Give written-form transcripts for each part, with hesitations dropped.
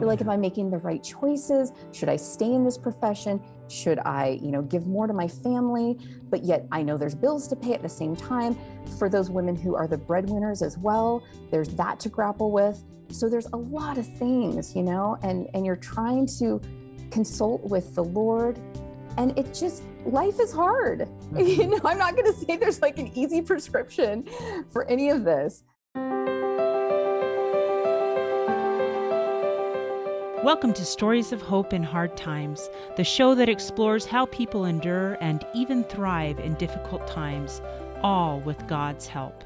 like, am I making the right choices? Should I stay in this profession? Should I, give more to my family? But yet I know there's bills to pay at the same time. For those women who are the breadwinners as well, there's that to grapple with. So there's a lot of things, and you're trying to consult with the Lord. And life is hard. Mm-hmm. I'm not going to say there's like an easy prescription for any of this. Welcome to Stories of Hope in Hard Times, the show that explores how people endure and even thrive in difficult times, all with God's help.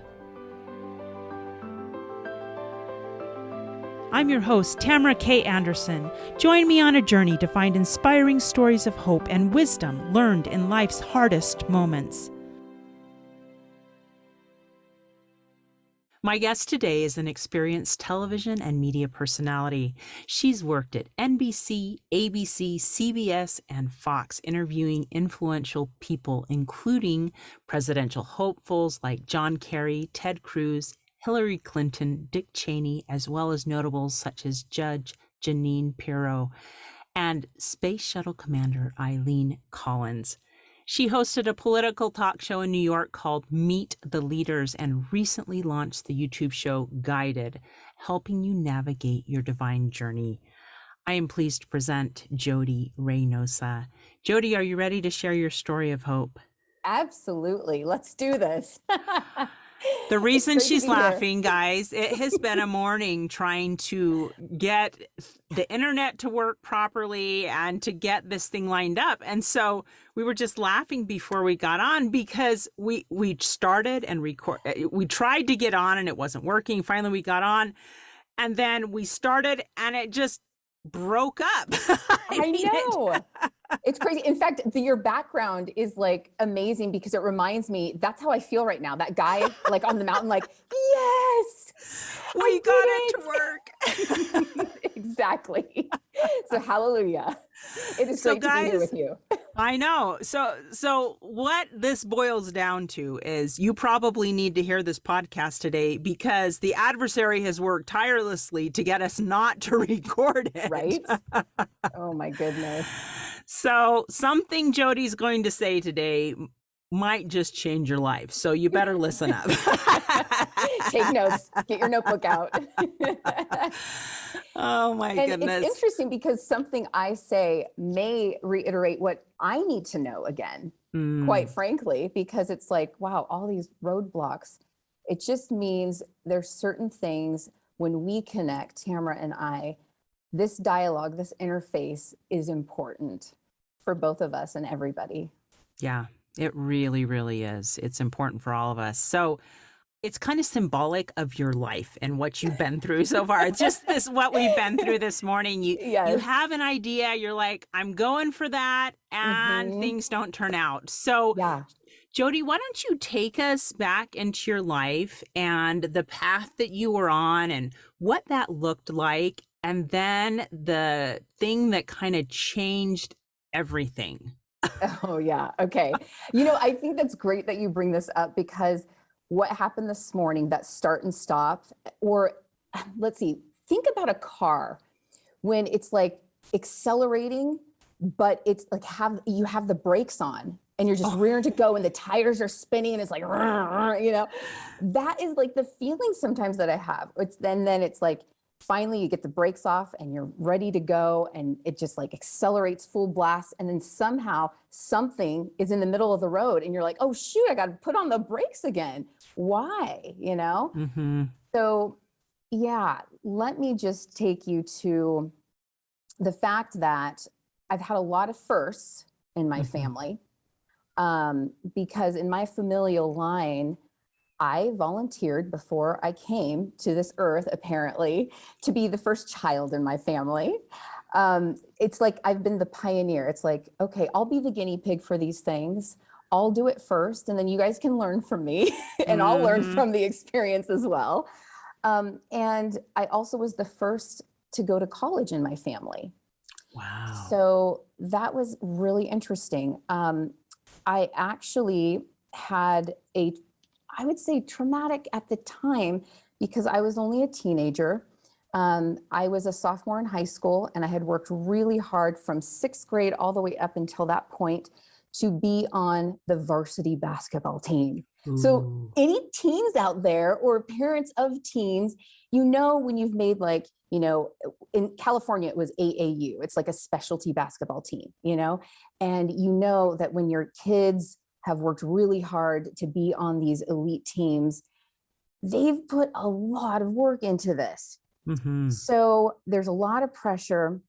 I'm your host, Tamara K. Anderson. Join me on a journey to find inspiring stories of hope and wisdom learned in life's hardest moments. My guest today is an experienced television and media personality. She's worked at NBC, ABC, CBS, and Fox, interviewing influential people, including presidential hopefuls like John Kerry, Ted Cruz, Hillary Clinton, Dick Cheney, as well as notables such as Judge Jeanine Pirro and Space Shuttle Commander Eileen Collins. She hosted a political talk show in New York called Meet the Leaders and recently launched the YouTube show Guided, helping you navigate your divine journey. I am pleased to present Jodi Reynosa. Jodi, are you ready to share your story of hope? Absolutely. Let's do this. The reason she's laughing, guys, it has been a morning trying to get the internet to work properly and to get this thing lined up. And so we were just laughing before we got on because we started and we tried to get on and it wasn't working. Finally, we got on and then we started and it just broke up. I know. It's crazy. In fact, your background is like amazing because it reminds me, that's how I feel right now. That guy like on the mountain, like, yes, we got it to work. Exactly. So hallelujah. It is great to be here with you. I know. So what this boils down to is you probably need to hear this podcast today because the adversary has worked tirelessly to get us not to record it. Right? Oh my goodness. So something Jodi's going to say today might just change your life. So you better listen up. Take notes. Get your notebook out. Oh my goodness. It's interesting because something I say may reiterate what I need to know again, quite frankly, because it's like, wow, all these roadblocks. It just means there's certain things when we connect, Tamara and I, this dialogue, this interface is important for both of us and everybody. Yeah, it really, really is. It's important for all of us. So it's kind of symbolic of your life and what you've been through so far. It's just what we've been through this morning. You have an idea. You're like, I'm going for that. And things don't turn out. So Jodi, why don't you take us back into your life and the path that you were on and what that looked like. And then the thing that kind of changed everything. Oh, yeah. Okay. I think that's great that you bring this up because what happened this morning, that start and stop, or let's see, think about a car when it's like accelerating, but it's like you have the brakes on and you're just rearing to go and the tires are spinning and it's like, that is like the feeling sometimes that I have. Then it's like, finally you get the brakes off and you're ready to go and it just like accelerates full blast. And then somehow something is in the middle of the road and you're like, oh shoot, I got to put on the brakes again. Why? So let me just take you to the fact that I've had a lot of firsts in my family because in my familial line, I volunteered before I came to this earth, apparently, to be the first child in my family. It's like I've been the pioneer. It's like, okay, I'll be the guinea pig for these things. I'll do it first, and then you guys can learn from me, and I'll learn from the experience as well. And I also was the first to go to college in my family. Wow. So that was really interesting. I actually had I would say traumatic at the time because I was only a teenager. I was a sophomore in high school, and I had worked really hard from sixth grade all the way up until that point to be on the varsity basketball team. So Ooh. any teens out there or parents of teens, you know, when you've made like, you know, in California, it was AAU. It's like a specialty basketball team, you know, and you know that when your kids have worked really hard to be on these elite teams, they've put a lot of work into this. Mm-hmm. So there's a lot of pressure.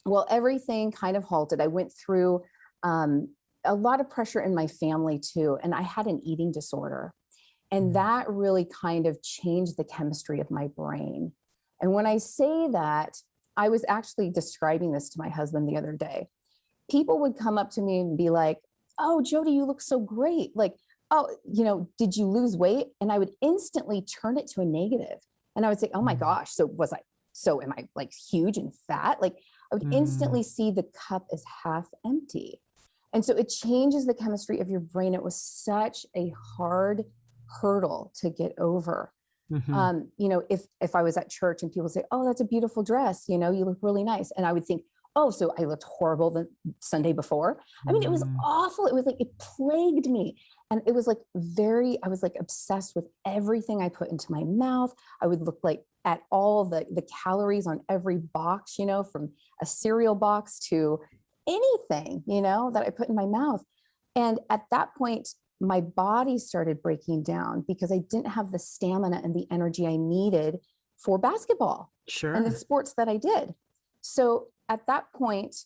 Well, everything kind of halted. I went through a lot of pressure in my family too, and I had an eating disorder. And that really kind of changed the chemistry of my brain. And when I say that, I was actually describing this to my husband the other day. People would come up to me and be like, "Oh, Jodi, you look so great. Like, oh, you know, did you lose weight?" And I would instantly turn it to a negative. And I would say, "Oh my gosh, so am I like huge and fat?" Like I would instantly see the cup as half empty. And so it changes the chemistry of your brain. It was such a hard hurdle to get over. Mm-hmm. You know, if I was at church and people say, "Oh, that's a beautiful dress, you know, you look really nice." And I would think, "Oh, so I looked horrible the Sunday before." I mean, it was awful. It was like, it plagued me. And it was like I was like obsessed with everything I put into my mouth. I would look like at all the calories on every box, you know, from a cereal box to anything, you know, that I put in my mouth. And at that point, my body started breaking down because I didn't have the stamina and the energy I needed for basketball and the Sure. sports that I did. So at that point,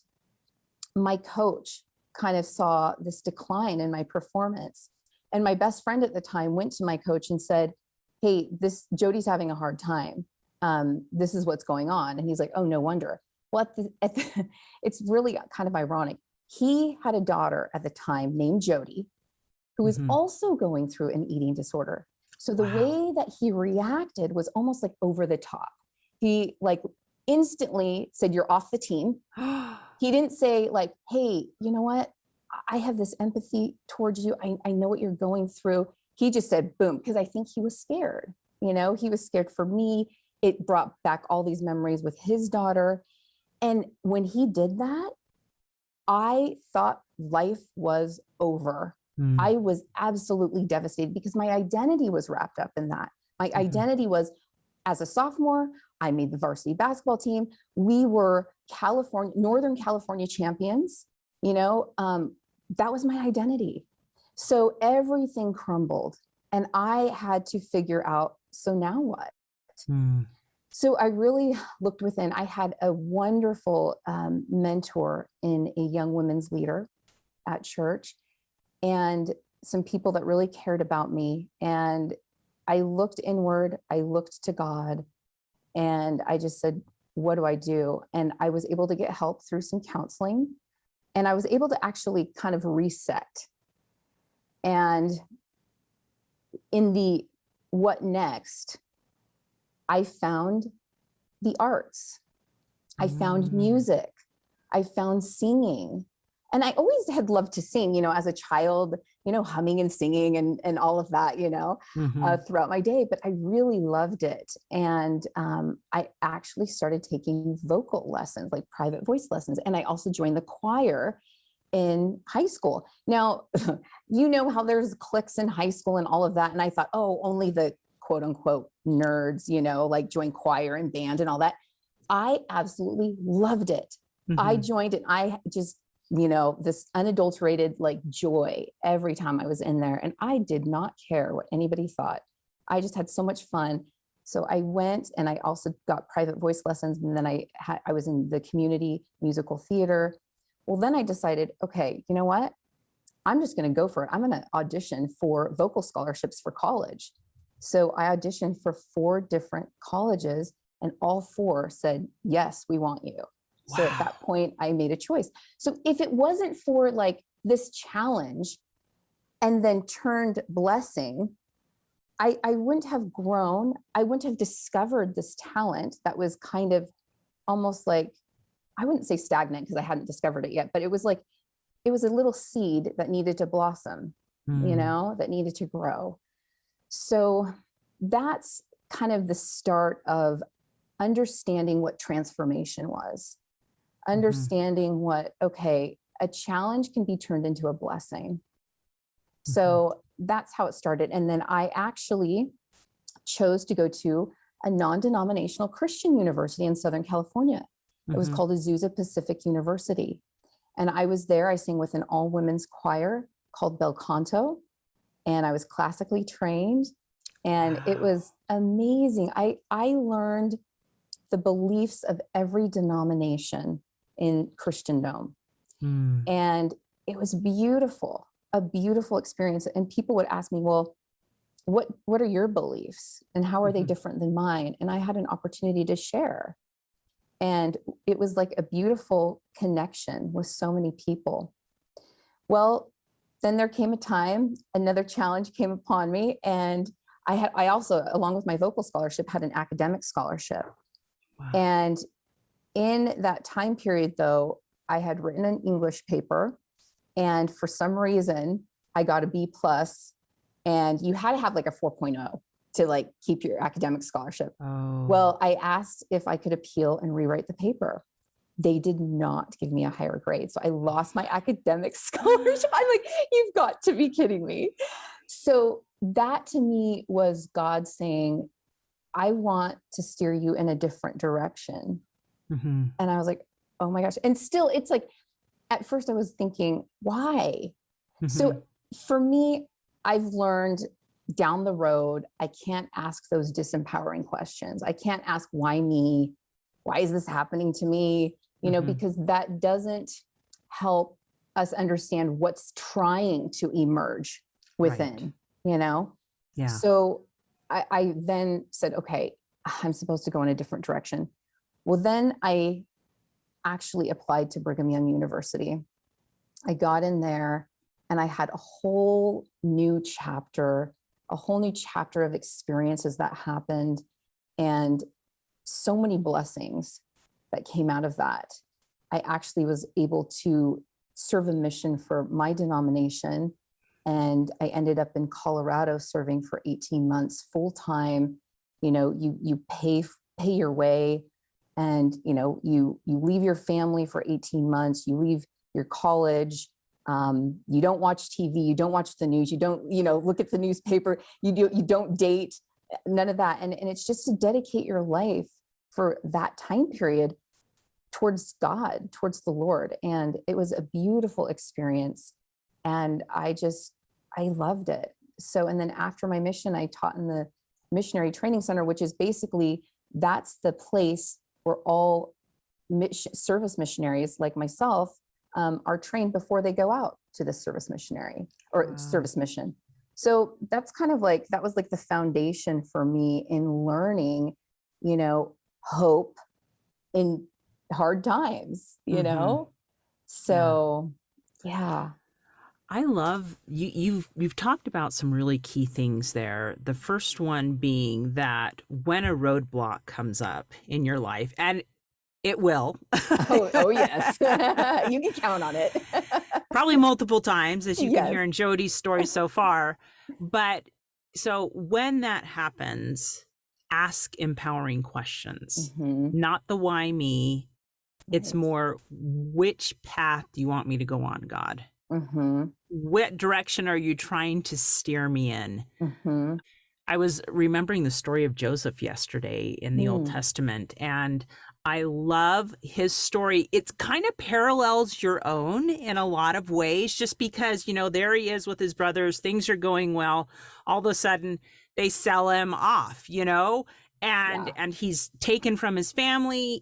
my coach kind of saw this decline in my performance. And my best friend at the time went to my coach and said, "Hey, Jodi's having a hard time. This is what's going on." And he's like, "Oh, no wonder." Well, it's really kind of ironic. He had a daughter at the time named Jodi, who was Mm-hmm. also going through an eating disorder. So the Wow. way that he reacted was almost like over the top. He like instantly said, "You're off the team." He didn't say like, "Hey, you know what? I have this empathy towards you. I know what you're going through." He just said, boom, because I think he was scared. You know, he was scared for me. It brought back all these memories with his daughter. And when he did that, I thought life was over. Mm-hmm. I was absolutely devastated because my identity was wrapped up in that. My identity was, as a sophomore, I made the varsity basketball team. We were Northern California champions. You know, that was my identity. So everything crumbled, and I had to figure out, so now what? Mm-hmm. So I really looked within. I had a wonderful mentor in a young women's leader at church, and some people that really cared about me. And I looked inward, I looked to God, and I just said, "What do I do?" And I was able to get help through some counseling, and I was able to actually kind of reset. And in the what next, I found the arts. I found music. I found singing. And I always had loved to sing, you know, as a child, you know, humming and singing and all of that, you know, Mm-hmm. throughout my day. But I really loved it. And I actually started taking vocal lessons, like private voice lessons. And I also joined the choir in high school. Now, you know how there's cliques in high school and all of that. And I thought, oh, only the quote unquote nerds, you know, like join choir and band and all that. I absolutely loved it. I Mm-hmm. joined it. I just, you know, this unadulterated like joy every time I was in there. And I did not care what anybody thought. I just had so much fun. So I went, and I also got private voice lessons. And then I was in the community musical theater. Well, then I decided, okay, you know what? I'm just going to go for it. I'm going to audition for vocal scholarships for college. So I auditioned for 4 different colleges, and all 4 said, "Yes, we want you." So at Wow. that point, I made a choice. So if it wasn't for like this challenge and then turned blessing, I wouldn't have grown. I wouldn't have discovered this talent that was kind of almost like, I wouldn't say stagnant because I hadn't discovered it yet, but it was like, it was a little seed that needed to blossom, you Mm. know, that needed to grow. So that's kind of the start of understanding what transformation was, understanding what, okay, a challenge can be turned into a blessing. So that's how it started. And then I actually chose to go to a non-denominational Christian university in Southern California. It was called Azusa Pacific University. And I was there, I sang with an all women's choir called Bel Canto. And I was classically trained, and it was amazing. I learned the beliefs of every denomination in Christendom. And it was beautiful, a beautiful experience. And people would ask me, well, what are your beliefs and how are they different than mine? And I had an opportunity to share. And it was like a beautiful connection with so many people. Well, then there came a time, another challenge came upon me, and I also, along with my vocal scholarship, had an academic scholarship. Wow. And in that time period, though, I had written an English paper, and for some reason, I got a B+, and you had to have like a 4.0 to like keep your academic scholarship. Well, I asked if I could appeal and rewrite the paper. They did not give me a higher grade. So I lost my academic scholarship. I'm like, you've got to be kidding me. So that to me was God saying, I want to steer you in a different direction. And I was like, oh my gosh. And still, it's like, at first I was thinking, why? So for me, I've learned down the road, I can't ask those disempowering questions. I can't ask, why me? Why is this happening to me? You know, because that doesn't help us understand what's trying to emerge within, you know? Yeah. So I then said, okay, I'm supposed to go in a different direction. Well, then I actually applied to Brigham Young University. I got in there and I had a whole new chapter of experiences that happened, and so many blessings that came out of that. I actually was able to serve a mission for my denomination, and I ended up in Colorado serving for 18 months full time. You know, you pay your way, and you know, you leave your family for 18 months, you leave your college, you don't watch TV, you don't watch the news, you don't, you know, look at the newspaper, you don't date, none of that. And it's just to dedicate your life for that time period towards God, towards the Lord. And it was a beautiful experience. And I loved it. So, and then after my mission, I taught in the Missionary Training Center, which is basically, that's the place where all service missionaries like myself are trained before they go out to the service missionary or service mission. So that's kind of like, that was like the foundation for me in learning, you know, hope in hard times, you know? So, yeah. I love you've talked about some really key things there. The first one being that when a roadblock comes up in your life, and it will. Oh yes. You can count on it. Probably multiple times, as you can hear in Jodi's story so far. But so when that happens, ask empowering questions, not the why me. It's more, which path do you want me to go on, God? What direction are you trying to steer me in? I was remembering the story of Joseph yesterday in the Old Testament, and I love his story. It kind of parallels your own in a lot of ways, just because, you know, there he is with his brothers, things are going well. All of a sudden they sell him off, you know, and he's taken from his family.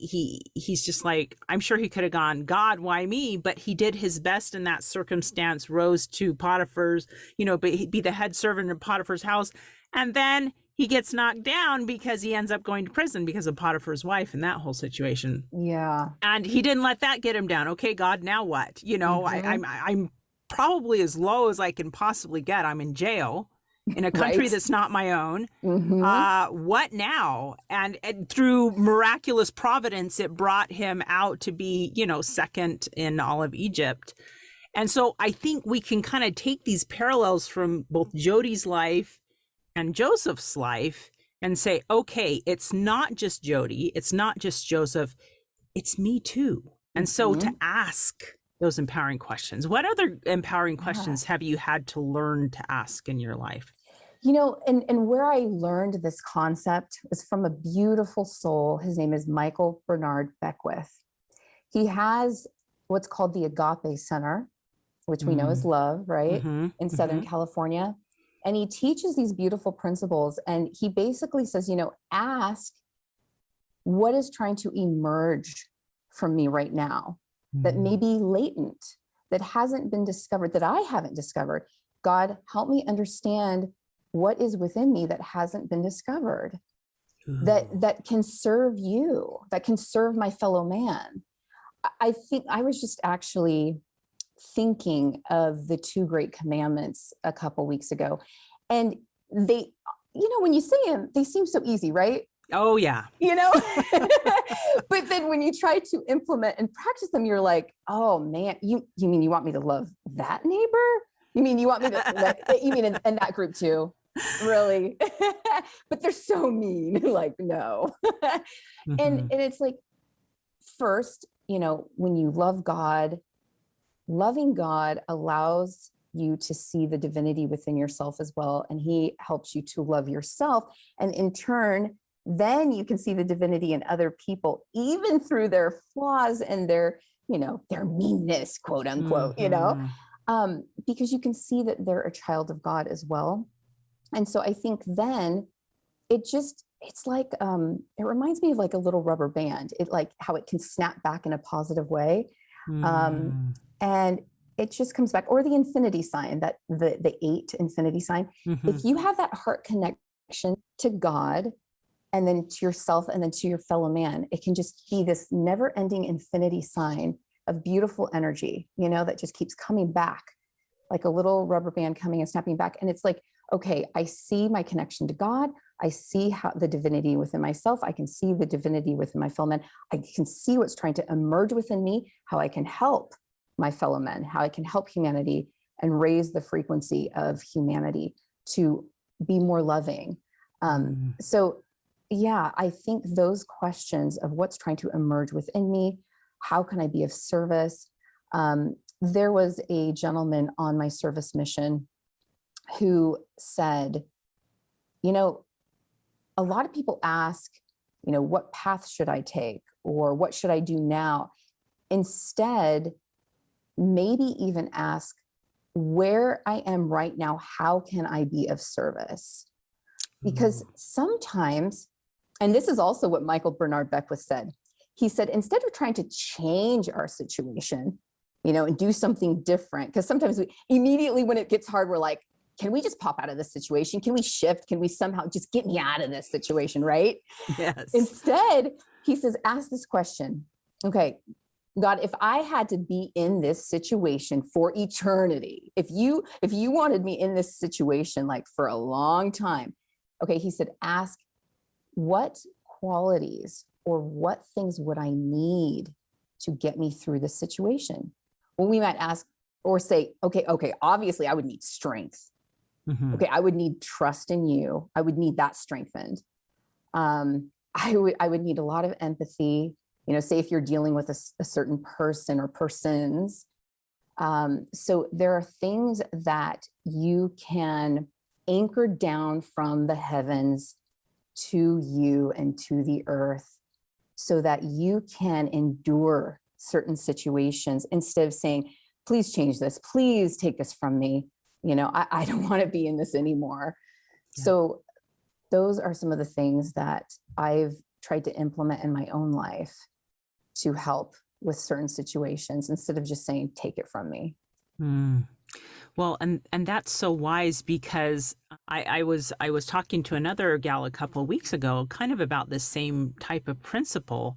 He's just like, I'm sure he could have gone, God, why me? But he did his best in that circumstance, rose to Potiphar's, you know, be the head servant in Potiphar's house. And then he gets knocked down because he ends up going to prison because of Potiphar's wife and that whole situation. Yeah. And he didn't let that get him down. Okay, God, now what? You know, I'm probably as low as I can possibly get. I'm in jail in a country that's not my own. What now? And through miraculous providence, it brought him out to be, you know, second in all of Egypt. And so I think we can kind of take these parallels from both Jodi's life and Joseph's life and say, okay, it's not just Jodi, it's not just Joseph, it's me too. And so to ask those empowering questions. What other empowering questions have you had to learn to ask in your life? You know, and where I learned this concept was from a beautiful soul. His name is Michael Bernard Beckwith. He has what's called the Agape Center, which we know is love, right? In Southern California. And he teaches these beautiful principles. And he basically says, you know, ask what is trying to emerge from me right now that may be latent, that hasn't been discovered, that I haven't discovered. God, help me understand what is within me that hasn't been discovered, that can serve you, that can serve my fellow man. I think I was just actually thinking of the 2 great commandments a couple weeks ago. And they, you know, when you say them, they seem so easy, right? Oh, yeah. You know, but then when you try to implement and practice them, you're like, oh man, you mean you want me to love that neighbor? You mean you want me to, you mean in that group too? Really? But they're so mean. Like, no. And it's like, first, you know, when you love God, loving God allows you to see the divinity within yourself as well. And he helps you to love yourself. And in turn, then you can see the divinity in other people, even through their flaws and their, you know, their meanness, quote unquote, you know, because you can see that they're a child of God as well. And so I think then it's like, it reminds me of like a little rubber band. It like how it can snap back in a positive way. And it just comes back, or the infinity sign, that the 8 infinity sign. If you have that heart connection to God and then to yourself and then to your fellow man, it can just be this never ending infinity sign of beautiful energy, you know, that just keeps coming back like a little rubber band coming and snapping back. And it's like, okay, I see my connection to God. I see how the divinity within myself. I can see the divinity within my fellow man. I can see what's trying to emerge within me, how I can help my fellow men, how I can help humanity and raise the frequency of humanity to be more loving. So yeah, I think those questions of what's trying to emerge within me, how can I be of service? There was a gentleman on my service mission who said, you know, a lot of people ask, you know, what path should I take or what should I do now? Instead, maybe even ask where I am right now, how can I be of service? Because sometimes, and this is also what Michael Bernard Beckwith said, he said, instead of trying to change our situation, you know, and do something different, because sometimes we immediately when it gets hard, we're like, can we just pop out of this situation? Can we shift? Can we somehow just get me out of this situation, right? Yes. Instead, he says, ask this question. Okay, God, if I had to be in this situation for eternity, if you wanted me in this situation like for a long time, okay, he said, ask what qualities or what things would I need to get me through this situation? Well, we might ask or say, okay, obviously I would need strength. Okay, I would need trust in you. I would need that strengthened. I would need a lot of empathy. You know, say if you're dealing with a certain person or persons. So there are things that you can anchor down from the heavens to you and to the earth so that you can endure certain situations instead of saying, please change this, please take this from me. You know, I don't want to be in this anymore. Yeah. So those are some of the things that I've tried to implement in my own life to help with certain situations instead of just saying, take it from me. Well, and that's so wise, because I was talking to another gal a couple of weeks ago, kind of about the same type of principle.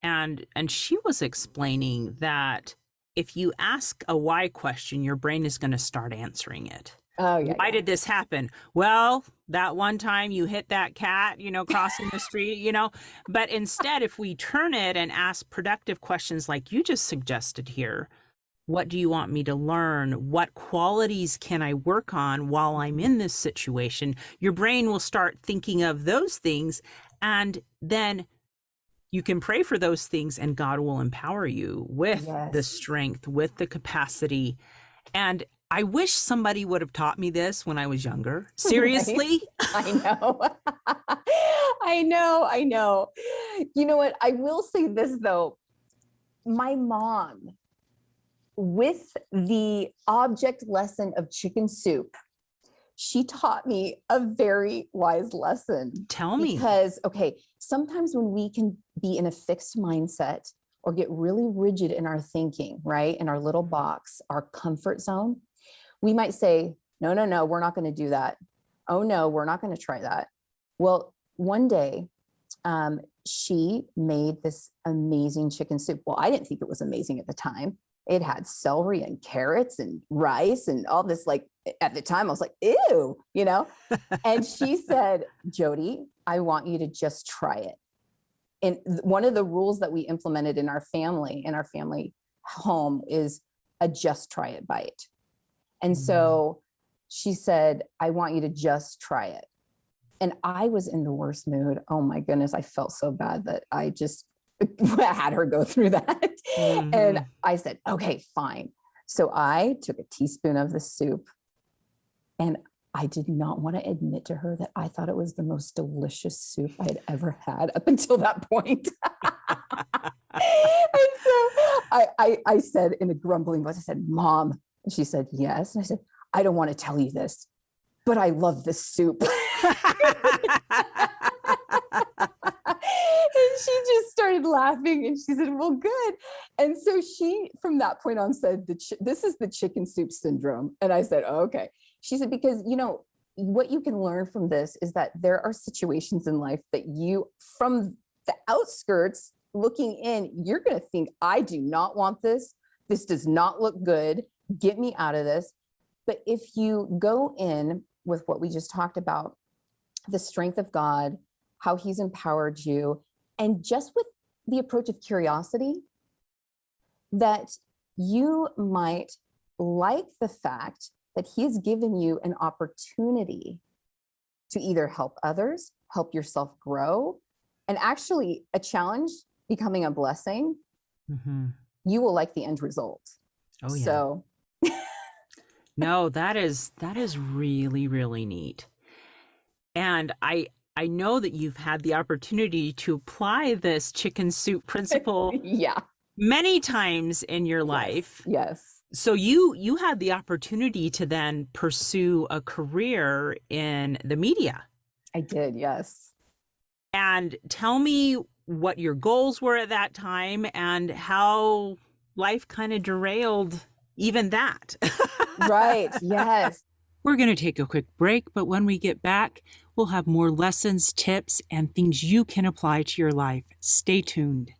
And she was explaining that if you ask a why question, your brain is going to start answering it. Oh, yeah. Why did this happen? Well, that one time you hit that cat, you know, crossing the street, you know, but instead, if we turn it and ask productive questions like you just suggested here, What do you want me to learn? What qualities can I work on while I'm in this situation? Your brain will start thinking of those things, and then you can pray for those things, and God will empower you with the Yes. strength, with the capacity. And I wish somebody would have taught me this when I was younger. Right. Seriously. I know. I know. You know what? I will say this though. My mom, with the object lesson of chicken soup, she taught me a very wise lesson. Tell me. Because, okay, sometimes when we can be in a fixed mindset or get really rigid in our thinking, right, in our little box, our comfort zone, we might say, no, no, no, we're not going to do that. Oh, no, we're not going to try that. Well, one day, she made this amazing chicken soup. Well, I didn't think it was amazing at the time. It had celery and carrots and rice and all this, like at the time I was like, ew, you know? And she said, Jodi, I want you to just try it. And one of the rules that we implemented in our family home is a just try it bite. And so she said, I want you to just try it. And I was in the worst mood. Oh my goodness. I felt so bad that I just had her go through that. And I said, okay, fine. So I took a teaspoon of the soup, and I did not want to admit to her that I thought it was the most delicious soup I had ever had up until that point. And so I said in a grumbling voice, I said, Mom. And she said, yes. And I said, I don't want to tell you this, but I love this soup. And she just started laughing, and she said, well, good. And so she, from that point on, said, this is the chicken soup syndrome. And I said, oh, okay. She said, because, you know, what you can learn from this is that there are situations in life that you, from the outskirts looking in, you're going to think, I do not want this. This does not look good. Get me out of this. But if you go in with what we just talked about, the strength of God, how he's empowered you, and just with the approach of curiosity, that you might like the fact that he's given you an opportunity to either help others, help yourself grow, and actually a challenge becoming a blessing, you will like the end result. Oh, yeah. So no, that is really, really neat. And I know that you've had the opportunity to apply this chicken soup principle yeah, many times in your life. Yes. So you had the opportunity to then pursue a career in the media. I did, yes. And tell me what your goals were at that time and how life kind of derailed even that. Right, yes. We're going to take a quick break, but when we get back, we'll have more lessons, tips, and things you can apply to your life. Stay tuned.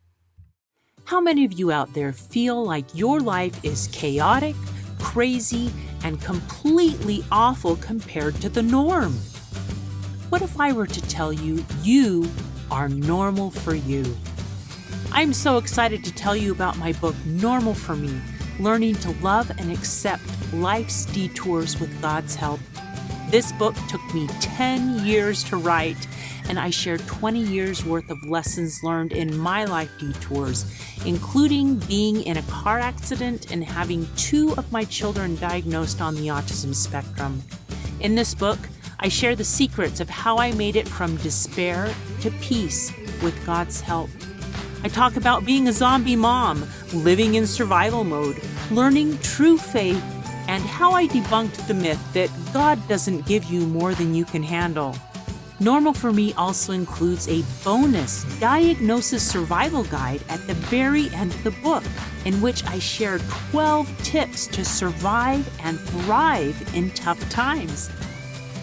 How many of you out there feel like your life is chaotic, crazy, and completely awful compared to the norm? What if I were to tell you you are normal for you? I'm so excited to tell you about my book, Normal for Me, Learning to Love and Accept Life's Detours with God's Help. This book took me 10 years to write, and I share 20 years worth of lessons learned in my life detours, including being in a car accident and having 2 of my children diagnosed on the autism spectrum. In this book, I share the secrets of how I made it from despair to peace with God's help. I talk about being a zombie mom, living in survival mode, learning true faith, and how I debunked the myth that God doesn't give you more than you can handle. Normal for Me also includes a bonus diagnosis survival guide at the very end of the book, in which I share 12 tips to survive and thrive in tough times.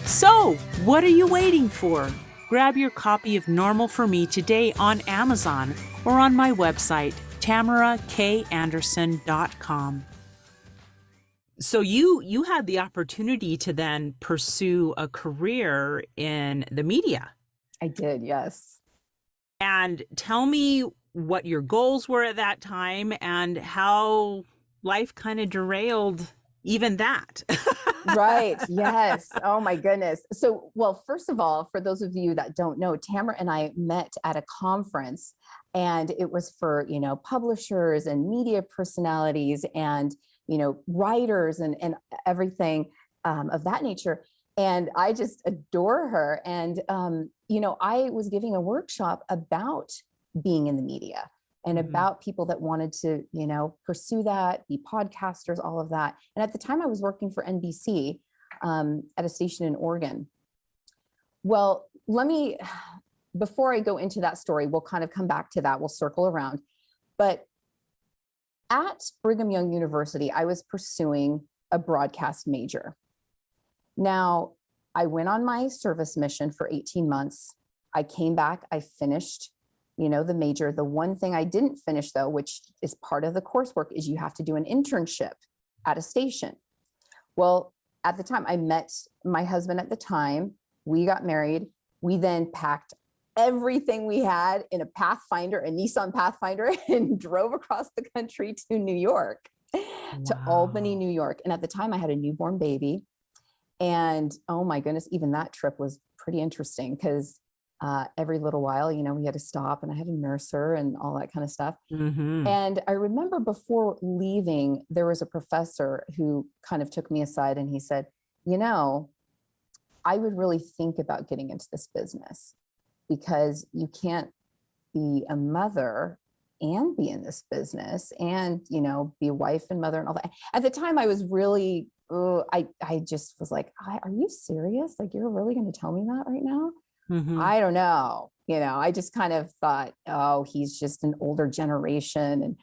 So, what are you waiting for? Grab your copy of Normal for Me today on Amazon or on my website, TamaraKAnderson.com. So you had the opportunity to then pursue a career in the media. I did, yes. And tell me what your goals were at that time and how life kind of derailed even that. Right. Yes. Oh my goodness. So, well, first of all, for those of you that don't know, Tamara and I met at a conference, and it was for, publishers and media personalities and, writers and everything of that nature. And I just adore her. And, I was giving a workshop about being in the media and Mhm. about people that wanted to, pursue that, be podcasters, all of that. And at the time I was working for NBC at a station in Oregon. Well, before I go into that story, we'll kind of come back to that. We'll circle around. But at Brigham Young University, I was pursuing a broadcast major. Now, I went on my service mission for 18 months. I came back, I finished the major. The one thing I didn't finish, though, which is part of the coursework, is you have to do an internship at a station. Well, at the time, I met my husband at the time. We got married. We then packed everything we had in a Nissan Pathfinder, and drove across the country to New York, to Albany, New York. And at the time, I had a newborn baby. And oh my goodness, even that trip was pretty interesting because every little while, we had to stop, and I had to nurse her and all that kind of stuff. Mm-hmm. And I remember before leaving, there was a professor who kind of took me aside, and he said, I would really think about getting into this business, because you can't be a mother and be in this business and, be a wife and mother and all that. At the time I was really, I just was like, are you serious? Like, you're really going to tell me that right now? Mm-hmm. I don't know. I just kind of thought, oh, he's just an older generation. And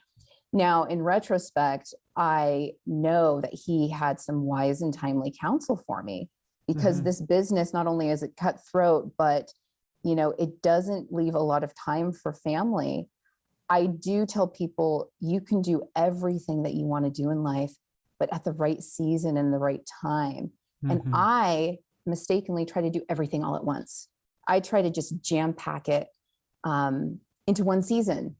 now in retrospect, I know that he had some wise and timely counsel for me, because Mm-hmm. this business, not only is it cutthroat, but, it doesn't leave a lot of time for family. I do tell people, you can do everything that you want to do in life, but at the right season and the right time. And Mm-hmm. I mistakenly try to do everything all at once. I try to just jam pack it into one season,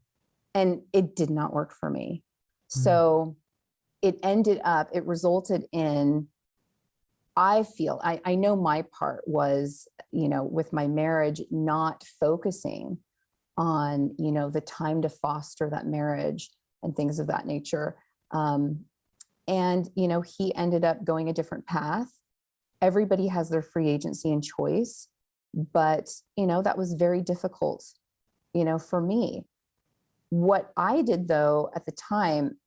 and it did not work for me. So it resulted in, I know my part was, with my marriage, not focusing on, the time to foster that marriage and things of that nature. And, he ended up going a different path. Everybody has their free agency and choice, but, that was very difficult, for me. What I did, though, at the time,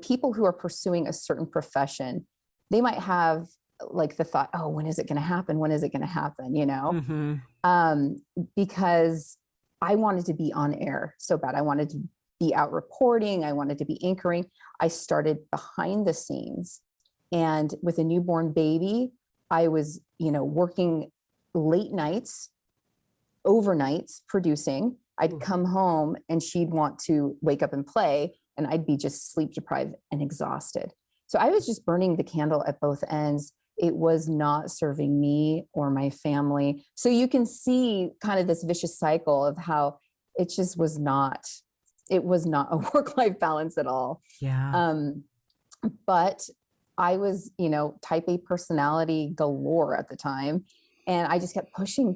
people who are pursuing a certain profession, they might have like the thought, oh, when is it going to happen? When is it going to happen? Mm-hmm. Because I wanted to be on air so bad. I wanted to be out reporting. I wanted to be anchoring. I started behind the scenes, and with a newborn baby, I was, working late nights, overnights, producing. I'd come home and she'd want to wake up and play, and I'd be just sleep deprived and exhausted. So I was just burning the candle at both ends. It was not serving me or my family. So you can see kind of this vicious cycle of how it just was not a work-life balance at all. Yeah. But I was, type A personality galore at the time. And I just kept pushing.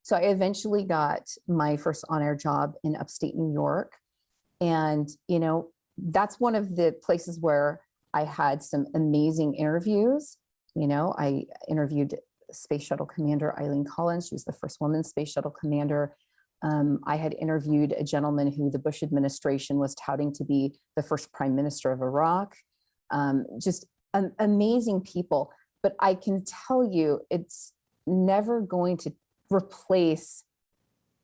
So I eventually got my first on-air job in Upstate New York. And, that's one of the places where I had some amazing interviews. I interviewed Space Shuttle Commander Eileen Collins. She was the first woman Space Shuttle Commander. I had interviewed a gentleman who the Bush administration was touting to be the first prime minister of Iraq. Just amazing people. But I can tell you, it's never going to replace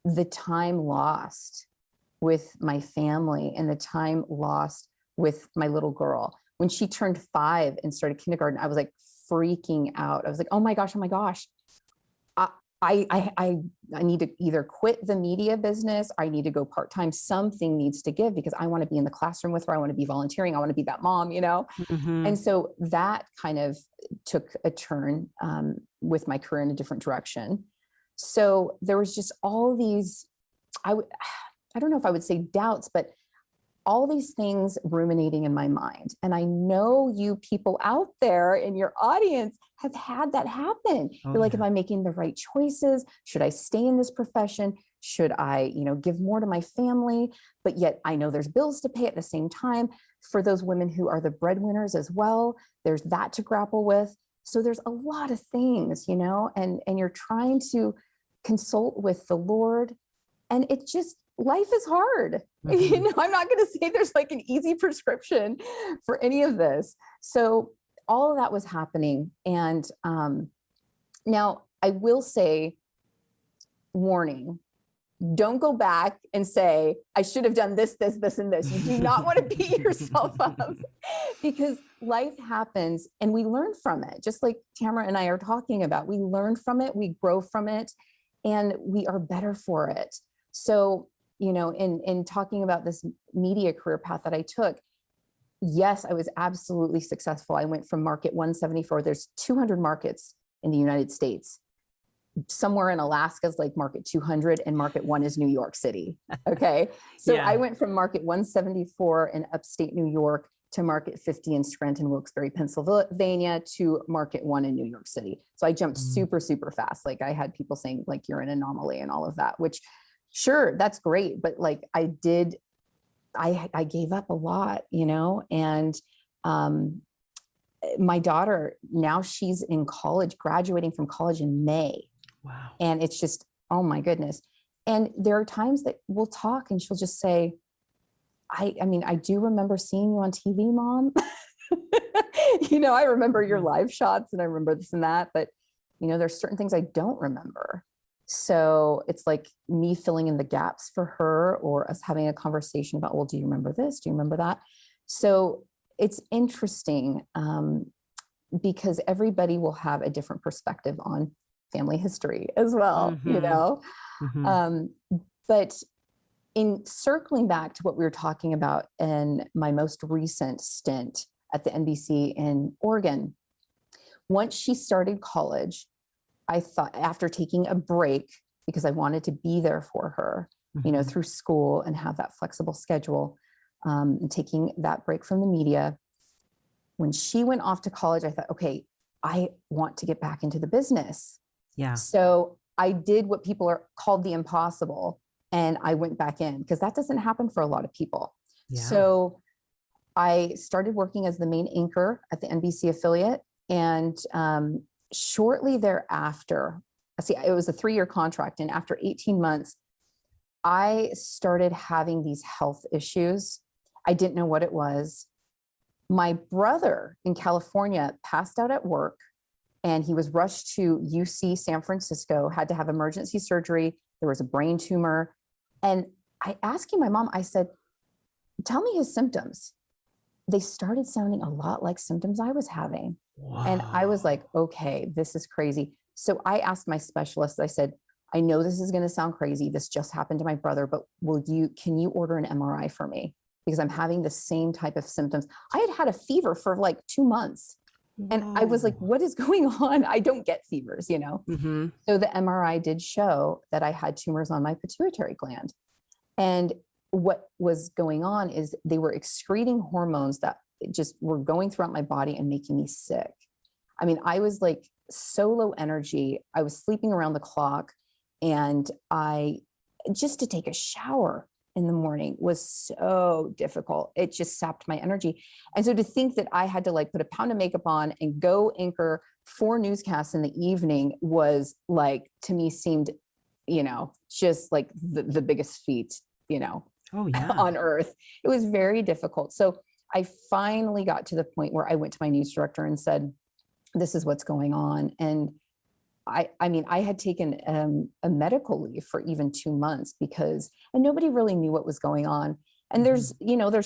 the time lost with my family and the time lost with my little girl. When she turned 5 and started kindergarten, I was like freaking out. I was like, oh my gosh. I need to either quit the media business. I need to go part-time. Something needs to give, because I want to be in the classroom with her. I want to be volunteering. I want to be that mom, Mm-hmm. And so that kind of took a turn with my career in a different direction. So there was just all these, I don't know if I would say doubts, but all these things ruminating in my mind. And I know you people out there in your audience have had that happen. Oh, You're like, yeah. am I making the right choices? Should I stay in this profession? Should I, give more to my family? But yet I know there's bills to pay at the same time. For those women who are the breadwinners as well, there's that to grapple with. So there's a lot of things, and you're trying to consult with the Lord. And it just, life is hard. Mm-hmm. I'm not going to say there's like an easy prescription for any of this. So all of that was happening. And now I will say, warning, don't go back and say, I should have done this, this, this, and this. You do not want to beat yourself up because life happens and we learn from it. Just like Tamara and I are talking about, we learn from it, we grow from it, and we are better for it. So, in talking about this media career path that I took, yes, I was absolutely successful. I went from market 174. There's 200 markets in the United States. Somewhere in Alaska is like market 200 and market 1 is New York City. Okay. So Yeah. I went from market 174 in upstate New York to market 50 in Scranton, Wilkes-Barre, Pennsylvania to market 1 in New York City. So I jumped super, super fast. Like I had people saying like, you're an anomaly and all of that, which sure, that's great. But like I gave up a lot, and my daughter, now she's in college, graduating from college in May. Wow. And it's just, oh my goodness. And there are times that we'll talk and she'll just say, I do remember seeing you on TV, Mom. I remember your live shots and I remember this and that, but there's certain things I don't remember. So it's like me filling in the gaps for her or us having a conversation about, well, do you remember this? Do you remember that? So it's interesting because everybody will have a different perspective on family history as well, but in circling back to what we were talking about in my most recent stint at the NBC in Oregon, once she started college, I thought after taking a break, because I wanted to be there for her, through school and have that flexible schedule, and taking that break from the media, when she went off to college, I thought, okay, I want to get back into the business. Yeah. So I did what people are called the impossible. And I went back in because that doesn't happen for a lot of people. Yeah. So I started working as the main anchor at the NBC affiliate. And shortly thereafter, it was a 3-year contract. And after 18 months, I started having these health issues. I didn't know what it was. My brother in California passed out at work and he was rushed to UC San Francisco, had to have emergency surgery. There was a brain tumor. And I asked my mom, I said, tell me his symptoms. They started sounding a lot like symptoms I was having. Wow. And I was like, okay, this is crazy. So I asked my specialist, I said, I know this is going to sound crazy. This just happened to my brother, but can you order an MRI for me? Because I'm having the same type of symptoms. I had a fever for like 2 months. And I was like, what is going on? I don't get fevers, Mm-hmm. So the MRI did show that I had tumors on my pituitary gland. And what was going on is they were excreting hormones that just were going throughout my body and making me sick. I mean, I was like so low energy. I was sleeping around the clock. And just to take a shower in the morning was so difficult. It just sapped my energy. And so to think that I had to like put a pound of makeup on and go anchor 4 newscasts in the evening was like, to me seemed, just like the biggest feat, Oh, yeah. on earth. It was very difficult. So I finally got to the point where I went to my news director and said, this is what's going on. And I had taken a medical leave for even 2 months and nobody really knew what was going on. And there's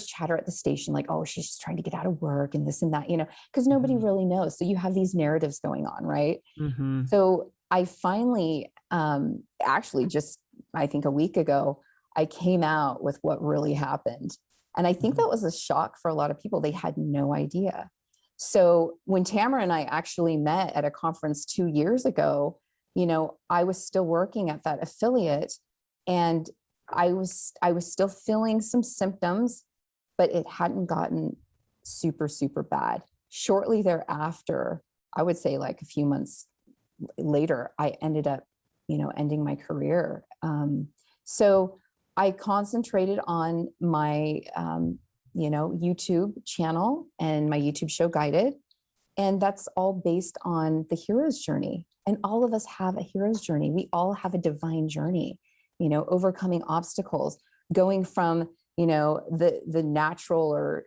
chatter at the station, like, oh, she's just trying to get out of work and this and that, because nobody really knows. So you have these narratives going on, right? Mm-hmm. So I finally, actually just, I think a week ago, I came out with what really happened. And I think that was a shock for a lot of people. They had no idea. So when Tamara and I actually met at a conference 2 years ago, I was still working at that affiliate and I was still feeling some symptoms. but it hadn't gotten super, super bad. Shortly thereafter, I would say like a few months later, I ended up, ending my career. So I concentrated on my, YouTube channel and my YouTube show Guided. And that's all based on the hero's journey. And all of us have a hero's journey. We all have a divine journey, overcoming obstacles, going from, the natural or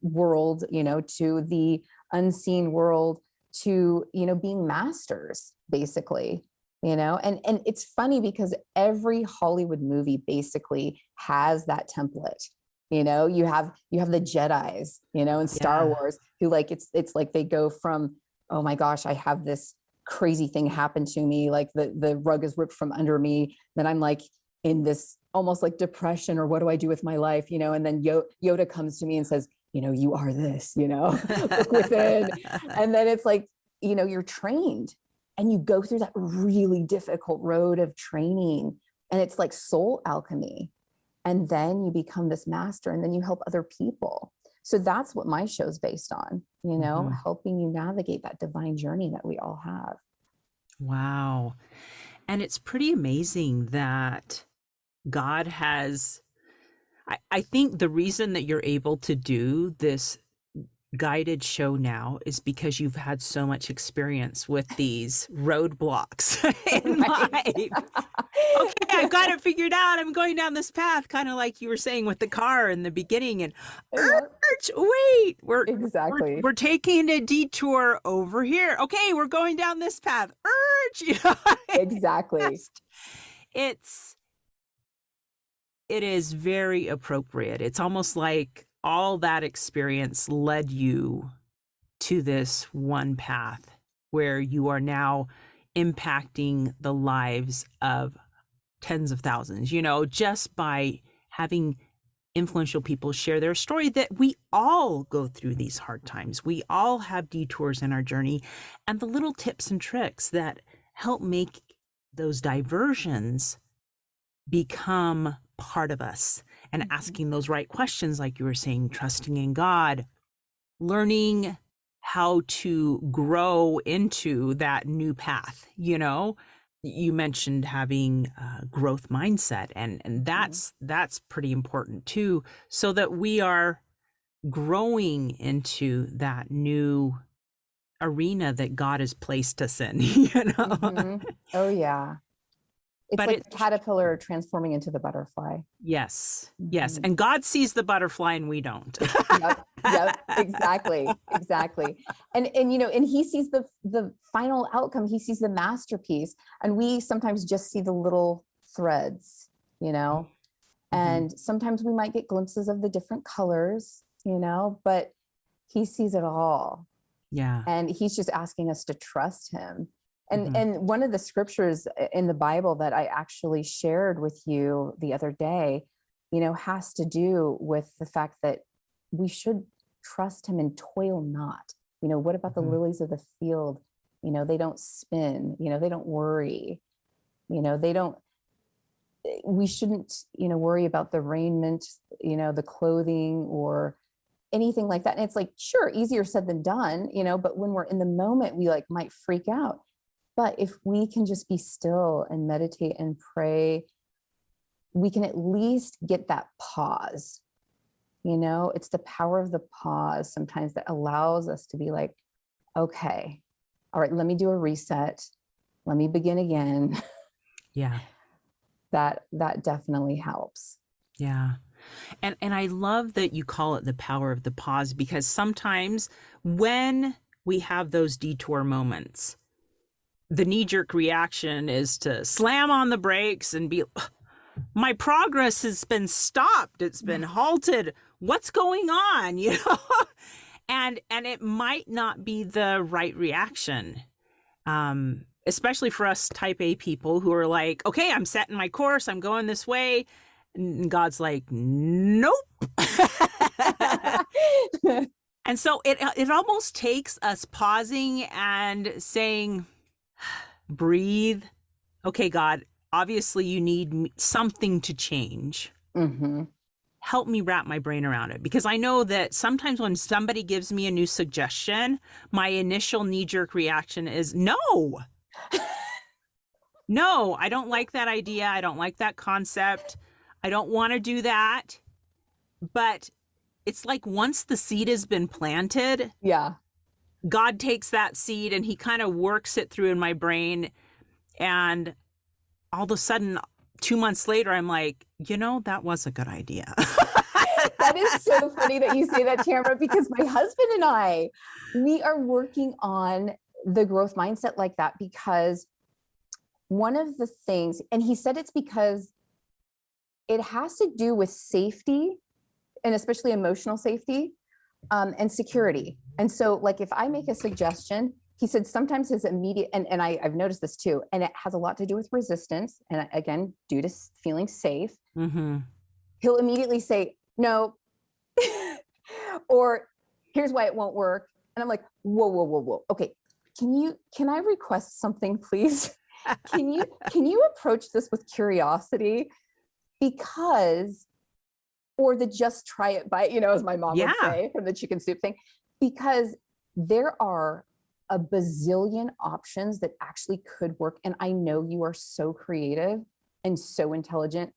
world, to the unseen world, to, being masters, basically, and it's funny because every Hollywood movie basically has that template. You have the Jedis, in Star Wars, who like, it's like they go from, oh my gosh, I have this crazy thing happen to me. Like the rug is ripped from under me. Then I'm like in this almost like depression, or what do I do with my life? And then Yoda comes to me and says, you are this, look within. And then it's like, you're trained and you go through that really difficult road of training, and it's like soul alchemy. And then you become this master, and then you help other people. So that's what my show's based on, helping you navigate that divine journey that we all have. Wow. And it's pretty amazing that God has, I think the reason that you're able to do this guided show now is because you've had so much experience with these roadblocks in life. Okay, I've got it figured out. I'm going down this path, kind of like you were saying with the car in the beginning. And wait, we're taking a detour over here. Okay, we're going down this path. Exactly. It is very appropriate. It's almost like all that experience led you to this one path where you are now impacting the lives of tens of thousands, just by having influential people share their story, that we all go through these hard times. We all have detours in our journey, and the little tips and tricks that help make those diversions become part of us, and asking those right questions, like you were saying, trusting in God, learning how to grow into that new path. You mentioned having a growth mindset, and that's pretty important too, so that we are growing into that new arena that God has placed us in. Oh yeah. It's like the caterpillar transforming into the butterfly. Yes. Yes. And God sees the butterfly and we don't. Yep. Exactly. And he sees the final outcome. He sees the masterpiece. And we sometimes just see the little threads, and sometimes we might get glimpses of the different colors, but he sees it all. Yeah. And he's just asking us to trust him. And one of the scriptures in the Bible that I actually shared with you the other day, has to do with the fact that we should trust him and toil not. What about the lilies of the field? They don't spin, they don't worry, we shouldn't, worry about the raiment, the clothing or anything like that. And it's like, sure, easier said than done, but when we're in the moment, we might freak out. But if we can just be still and meditate and pray, we can at least get that pause. It's the power of the pause sometimes that allows us to be like, okay, all right, let me do a reset. Let me begin again. Yeah. That definitely helps. Yeah. And I love that you call it the power of the pause, because sometimes when we have those detour moments, the knee-jerk reaction is to slam on the brakes and be, my progress has been stopped. It's been halted. What's going on? And it might not be the right reaction. Especially for us type A people who are like, okay, I'm setting my course. I'm going this way. And God's like, nope. And so it almost takes us pausing and saying, breathe. Okay, God, obviously you need something to change. help me wrap my brain around it, because I know that sometimes when somebody gives me a new suggestion, my initial knee-jerk reaction is no. No, I don't like that idea. I don't like that concept. I don't want to do that. But it's like once the seed has been planted, Yeah. God takes that seed and he kind of works it through in my brain. And all of a sudden, 2 months later, I'm like, that was a good idea. That is so funny that you say that, Tamara, because my husband and I, we are working on the growth mindset like that, because one of the things, and he said it's because it has to do with safety, and especially emotional safety, and security. And so like if I make a suggestion, he said sometimes his immediate, and I've noticed this too, and it has a lot to do with resistance. And again, due to feeling safe, he'll immediately say, no, or here's why it won't work. And I'm like, whoa, whoa, whoa, whoa. Okay. Can I request something, please? Can you approach this with curiosity? Because, or the just try it by, as my mom would say from the chicken soup thing, because there are a bazillion options that actually could work. And I know you are so creative and so intelligent.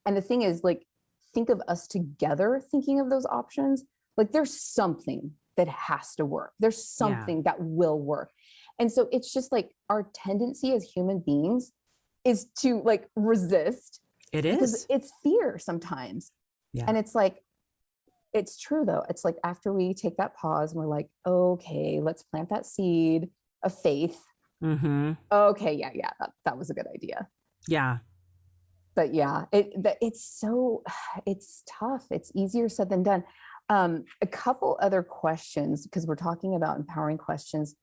And the thing is, like, think of us together thinking of those options. Like there's something that has to work. There's something that will work. And so it's just like our tendency as human beings is to like resist. It is. Because it's fear sometimes. Yeah. And it's like, it's true though. It's like after we take that pause and we're like, okay, let's plant that seed of faith. Okay. Yeah. That was a good idea. Yeah. But yeah, it's tough. It's easier said than done. A couple other questions, because we're talking about empowering questions.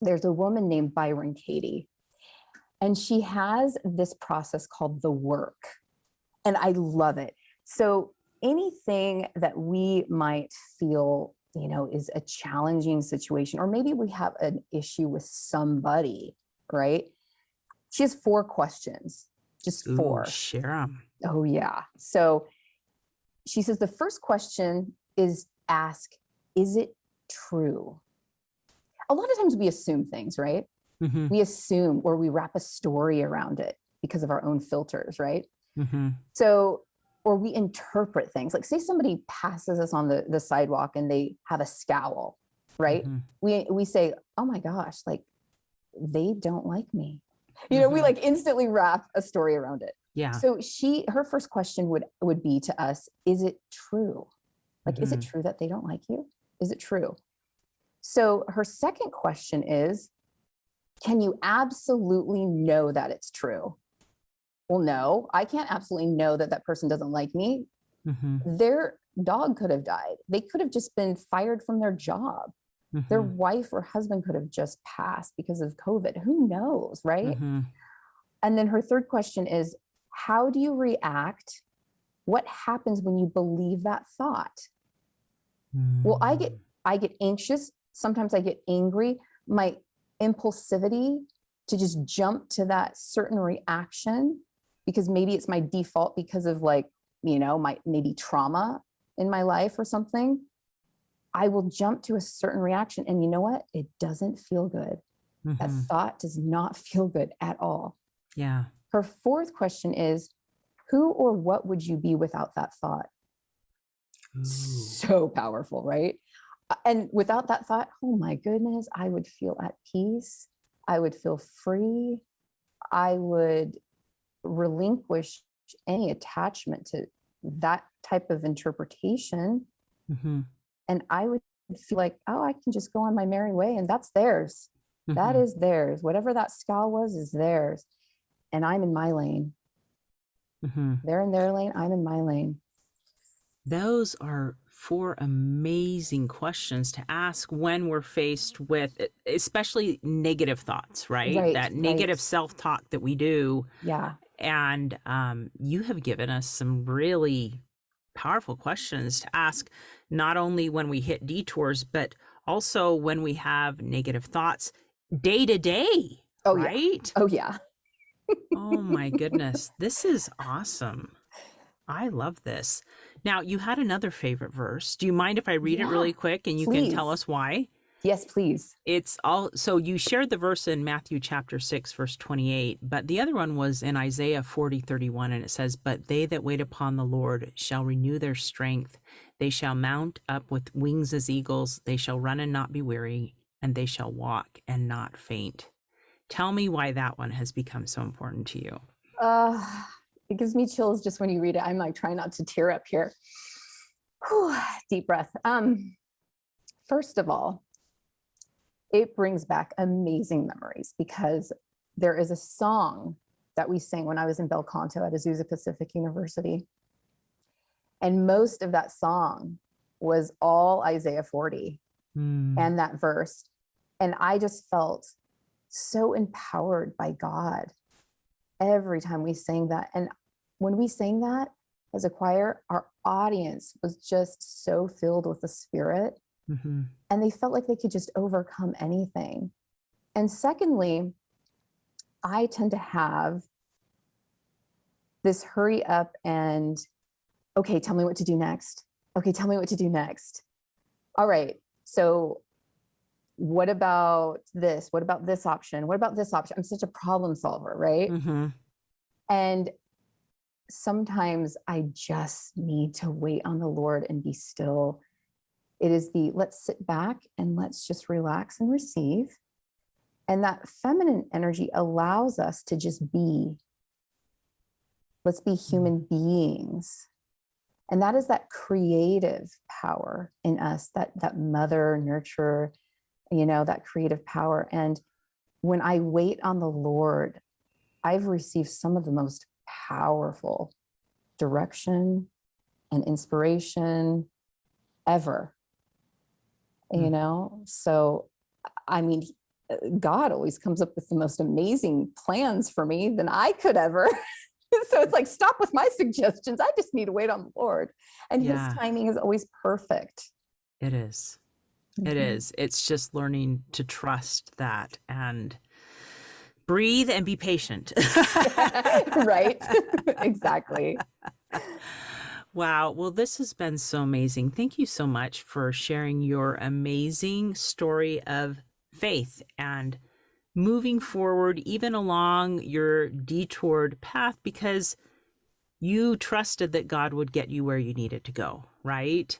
There's a woman named Byron Katie, and she has this process called the work. And I love it. So anything that we might feel, is a challenging situation, or maybe we have an issue with somebody, right? She has 4 questions, just 4. Ooh, share them. Oh yeah. So she says, the first question is ask, is it true? A lot of times we assume things, right? We assume, or we wrap a story around it because of our own filters, right? So, or we interpret things. Like say somebody passes us on the sidewalk and they have a scowl, right? We say, oh my gosh, like they don't like me. We like instantly wrap a story around it. Yeah. So her first question would be to us, is it true? Like, is it true that they don't like you? Is it true? So her second question is, can you absolutely know that it's true? Well, no, I can't absolutely know that person doesn't like me. Their dog could have died. They could have just been fired from their job. Their wife or husband could have just passed because of COVID. Who knows, right? And then her third question is, how do you react? What happens when you believe that thought? Well, I get anxious. Sometimes I get angry. My impulsivity to just jump to that certain reaction, because maybe it's my default because of my maybe trauma in my life or something. I will jump to a certain reaction, and you know what? It doesn't feel good. That thought does not feel good at all. Yeah. Her fourth question is, who or what would you be without that thought? Ooh. So powerful, right? And without that thought, oh my goodness, I would feel at peace. I would feel free. I would relinquish any attachment to that type of interpretation. And I would feel like, oh, I can just go on my merry way, and that's theirs. That is theirs. Whatever that scowl was is theirs. And I'm in my lane. They're in their lane. I'm in my lane. Those are 4 amazing questions to ask when we're faced with, especially negative thoughts, right? That negative self-talk that we do. Yeah. And you have given us some really powerful questions to ask, not only when we hit detours, but also when we have negative thoughts day to day. Oh, right? Yeah. Oh, yeah. Oh my goodness. This is awesome. I love this. Now, you had another favorite verse. Do you mind if I read it Yeah, really quick and you can tell please. us why? Yes, please. It's all, so you shared the verse in Matthew chapter 6, verse 28, but the other one was in Isaiah 40:31, and it says, "But they that wait upon the Lord shall renew their strength. They shall mount up with wings as eagles. They shall run and not be weary, and they shall walk and not faint." Tell me why that one has become so important to you. Uh, it gives me chills just when you read it. I'm like trying not to tear up here. Whew, deep breath. First of all, it brings back amazing memories because there is a song that we sang when I was in Bel Canto at Azusa Pacific University. And most of that song was all Isaiah 40 and that verse. And I just felt so empowered by God every time we sang that. And when we sang that as a choir, our audience was just so filled with the Spirit. Mm-hmm. And they felt like they could just overcome anything. And secondly, I tend to have this hurry up and, okay, tell me what to do next. Okay, tell me what to do next. All right, so what about this? What about this option? What about this option? I'm such a problem solver, right? Mm-hmm. And sometimes I just need to wait on the Lord and be still. It is the let's sit back and let's just relax and receive. And that feminine energy allows us to just be. Let's be human beings. And that is that creative power in us, that mother, nurturer, that creative power. And when I wait on the Lord, I've received some of the most powerful direction and inspiration ever. So I mean, God always comes up with the most amazing plans for me than I could ever. So it's like, stop with my suggestions. I just need to wait on the Lord. And his timing is always perfect. It is. It is. It's just learning to trust that and breathe and be patient. Right. Exactly. Wow. Well, this has been so amazing. Thank you so much for sharing your amazing story of faith and moving forward, even along your detoured path, because you trusted that God would get you where you needed to go, right?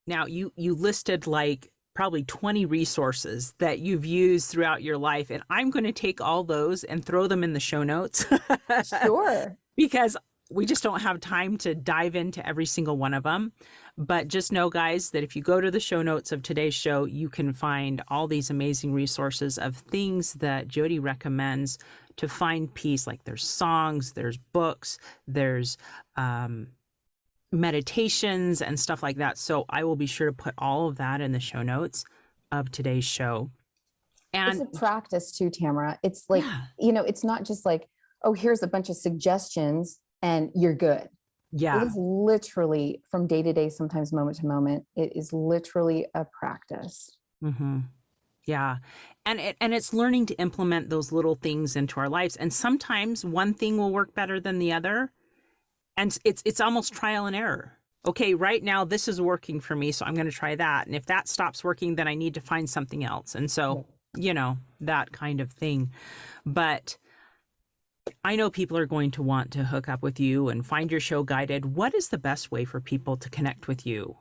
Now, you listed like probably 20 resources that you've used throughout your life, and I'm going to take all those and throw them in the show notes. Sure. Because we just don't have time to dive into every single one of them. But just know, guys, that if you go to the show notes of today's show, you can find all these amazing resources of things that Jodi recommends to find peace. Like there's songs, there's books, there's meditations and stuff like that. So I will be sure to put all of that in the show notes of today's show. And it's a practice too, Tamara. It's like, it's not just like, oh, here's a bunch of suggestions and you're good. Yeah. It is literally from day to day, sometimes moment to moment. It is literally a practice. Mm-hmm. Yeah. And it's learning to implement those little things into our lives. And sometimes one thing will work better than the other. And it's almost trial and error. Okay, right now this is working for me, so I'm going to try that. And if that stops working, then I need to find something else. And so, that kind of thing. But I know people are going to want to hook up with you and find your show guided. What is the best way for people to connect with you?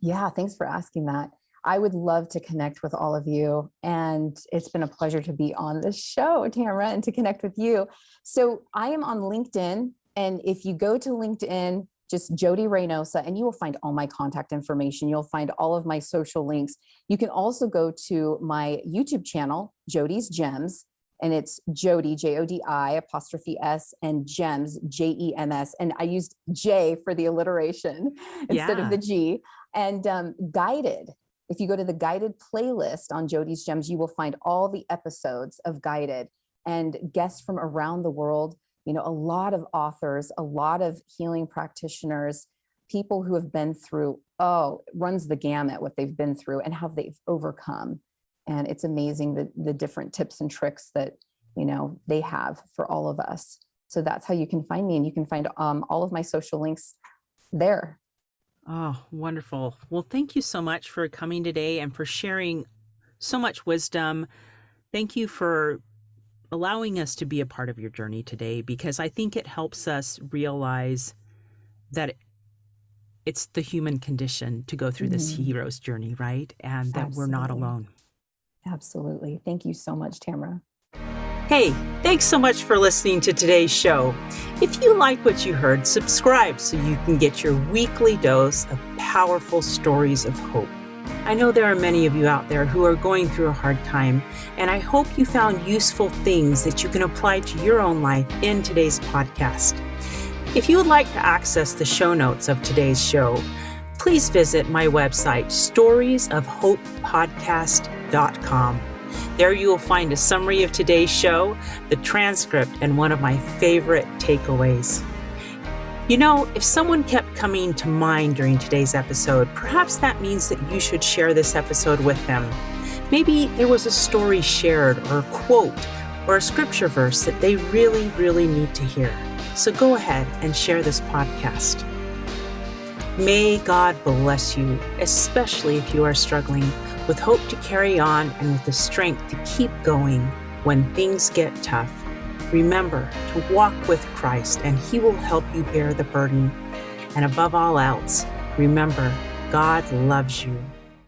Yeah, thanks for asking that. I would love to connect with all of you. And it's been a pleasure to be on this show, Tamara, and to connect with you. So I am on LinkedIn. And if you go to LinkedIn, just Jodi Reynosa, and you will find all my contact information. You'll find all of my social links. You can also go to my YouTube channel, Jodi's Gems. And it's Jodi, Jodi, apostrophe S, and Gems, Gems. And I used J for the alliteration instead of the G. And Guided. If you go to the Guided playlist on Jodi's Gems, you will find all the episodes of Guided and guests from around the world. A lot of authors, a lot of healing practitioners, people who have been through, it runs the gamut what they've been through and how they've overcome. And it's amazing the different tips and tricks that, they have for all of us. So that's how you can find me. And you can find all of my social links there. Oh, wonderful. Well, thank you so much for coming today and for sharing so much wisdom. Thank you for allowing us to be a part of your journey today, because I think it helps us realize that it's the human condition to go through this hero's journey, right? And that we're not alone. Absolutely. Thank you so much, Tamara. Hey, thanks so much for listening to today's show. If you like what you heard, subscribe so you can get your weekly dose of powerful stories of hope. I know there are many of you out there who are going through a hard time, and I hope you found useful things that you can apply to your own life in today's podcast. If you would like to access the show notes of today's show, please visit my website, storiesofhopepodcast.com. There you will find a summary of today's show, the transcript, and one of my favorite takeaways. You know, if someone kept coming to mind during today's episode, perhaps that means that you should share this episode with them. Maybe there was a story shared or a quote or a scripture verse that they really, really need to hear. So go ahead and share this podcast. May God bless you, especially if you are struggling, with hope to carry on and with the strength to keep going when things get tough. Remember to walk with Christ, and He will help you bear the burden. And above all else, remember, God loves you.